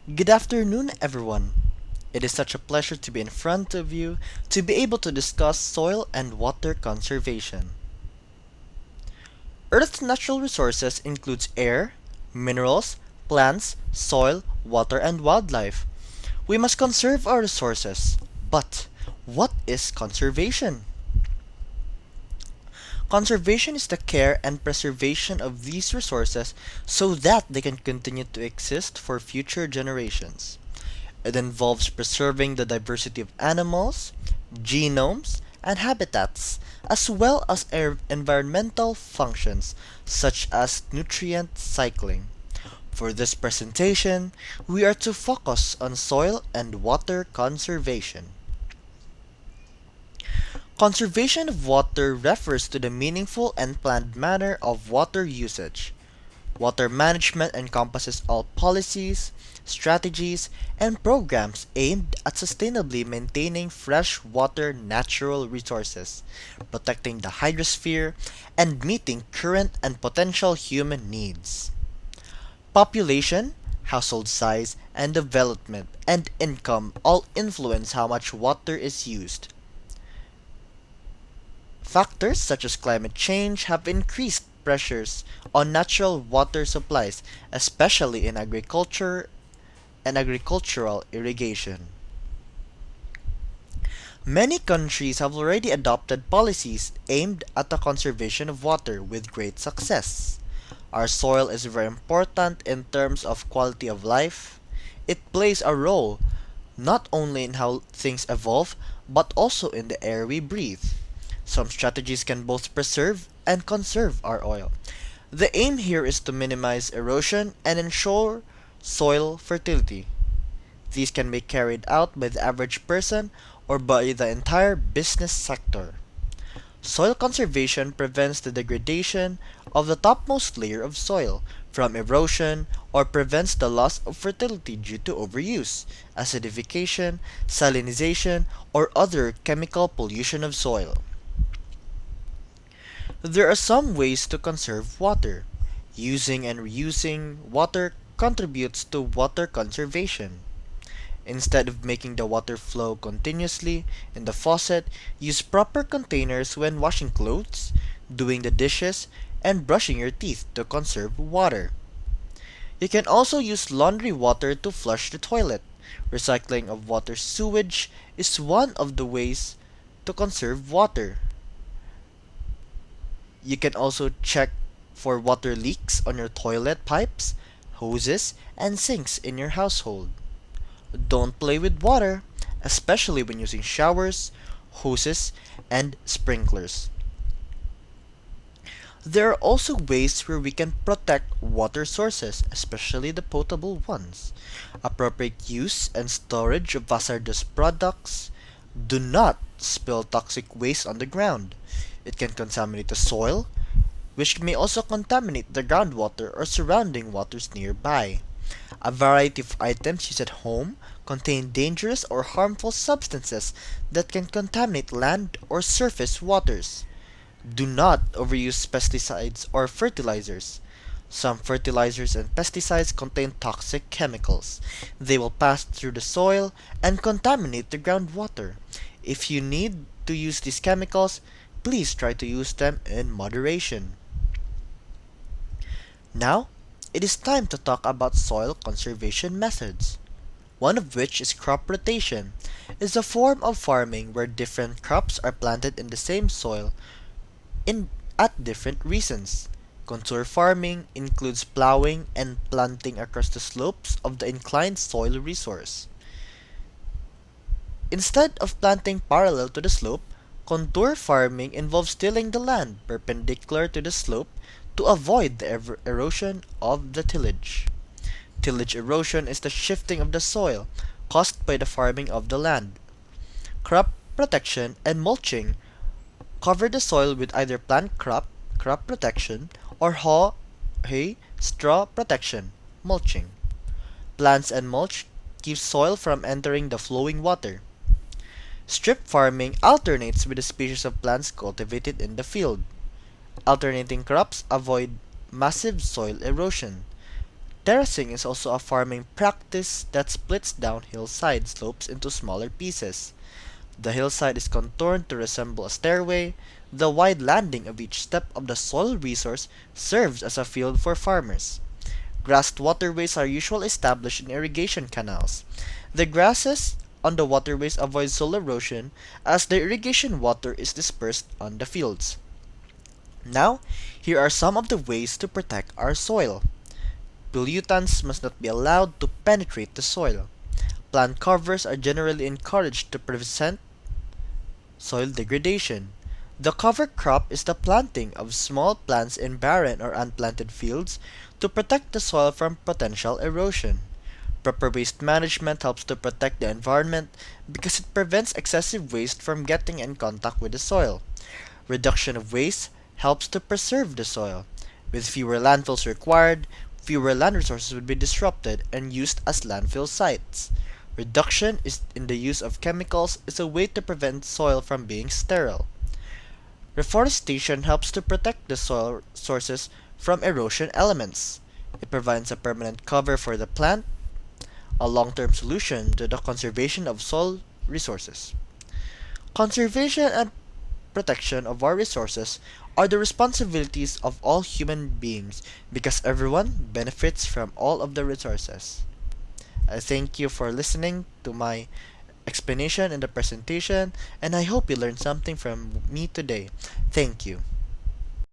Good afternoon, everyone. It is such a pleasure to be in front of you to be able to discuss soil and water conservation. Earth's natural resources includes air, minerals, plants, soil, water, and wildlife. We must conserve our resources. But what is conservation? Conservation is the care and preservation of these resources so that they can continue to exist for future generations. It involves preserving the diversity of animals, genomes, and habitats, as well as environmental functions such as nutrient cycling. For this presentation, we are to focus on soil and water conservation. Conservation of water refers to the meaningful and planned manner of water usage. Water management encompasses all policies, strategies, and programs aimed at sustainably maintaining freshwater natural resources, protecting the hydrosphere, and meeting current and potential human needs. Population, household size, and development and income all influence how much water is used. Factors such as climate change have increased pressures on natural water supplies, especially in agriculture and agricultural irrigation. Many countries have already adopted policies aimed at the conservation of water with great success. Our soil is very important in terms of quality of life. It plays a role not only in how things evolve, but also in the air we breathe. Some strategies can both preserve and conserve our oil. The aim here is to minimize erosion and ensure soil fertility. These can be carried out by the average person or by the entire business sector. Soil conservation prevents the degradation of the topmost layer of soil from erosion or prevents the loss of fertility due to overuse, acidification, salinization, or other chemical pollution of soil. There are some ways to conserve water. Using and reusing water contributes to water conservation. Instead of making the water flow continuously in the faucet, use proper containers when washing clothes, doing the dishes, and brushing your teeth to conserve water. You can also use laundry water to flush the toilet. Recycling of water sewage is one of the ways to conserve water. You can also check for water leaks on your toilet pipes, hoses, and sinks in your household. Don't play with water, especially when using showers, hoses, and sprinklers. There are also ways where we can protect water sources, especially the potable ones. Appropriate use and storage of hazardous products. Do not spill toxic waste on the ground. It can contaminate the soil, which may also contaminate the groundwater or surrounding waters nearby. A variety of items used at home contain dangerous or harmful substances that can contaminate land or surface waters. Do not overuse pesticides or fertilizers. Some fertilizers and pesticides contain toxic chemicals. They will pass through the soil and contaminate the groundwater. If you need to use these chemicals, please try to use them in moderation. Now, it is time to talk about soil conservation methods. One of which is crop rotation, is a form of farming where different crops are planted in the same soil in at different reasons. Contour farming includes plowing and planting across the slopes of the inclined soil resource. Instead of planting parallel to the slope, contour farming involves tilling the land perpendicular to the slope to avoid the erosion of the tillage. Tillage erosion is the shifting of the soil caused by the farming of the land. Crop protection and mulching cover the soil with either plant crop protection, or hay, straw protection, mulching. Plants and mulch keep soil from entering the flowing water. Strip farming alternates with the species of plants cultivated in the field. Alternating crops avoid massive soil erosion. Terracing is also a farming practice that splits downhill side slopes into smaller pieces. The hillside is contoured to resemble a stairway. The wide landing of each step of the soil resource serves as a field for farmers. Grassed waterways are usually established in irrigation canals. The grasses on the waterways avoid soil erosion as the irrigation water is dispersed on the fields. Now, here are some of the ways to protect our soil. Pollutants must not be allowed to penetrate the soil. Plant covers are generally encouraged to prevent soil degradation. The cover crop is the planting of small plants in barren or unplanted fields to protect the soil from potential erosion. Proper waste management helps to protect the environment because it prevents excessive waste from getting in contact with the soil. Reduction of waste helps to preserve the soil. With fewer landfills required, fewer land resources would be disrupted and used as landfill sites. Reduction in the use of chemicals is a way to prevent soil from being sterile. Reforestation helps to protect the soil sources from erosion elements. It provides a permanent cover for the plant, a long-term solution to the conservation of soil resources. Conservation and protection of our resources are the responsibilities of all human beings because everyone benefits from all of the resources. I thank you for listening to my explanation in the presentation, and I hope you learned something from me today. Thank you.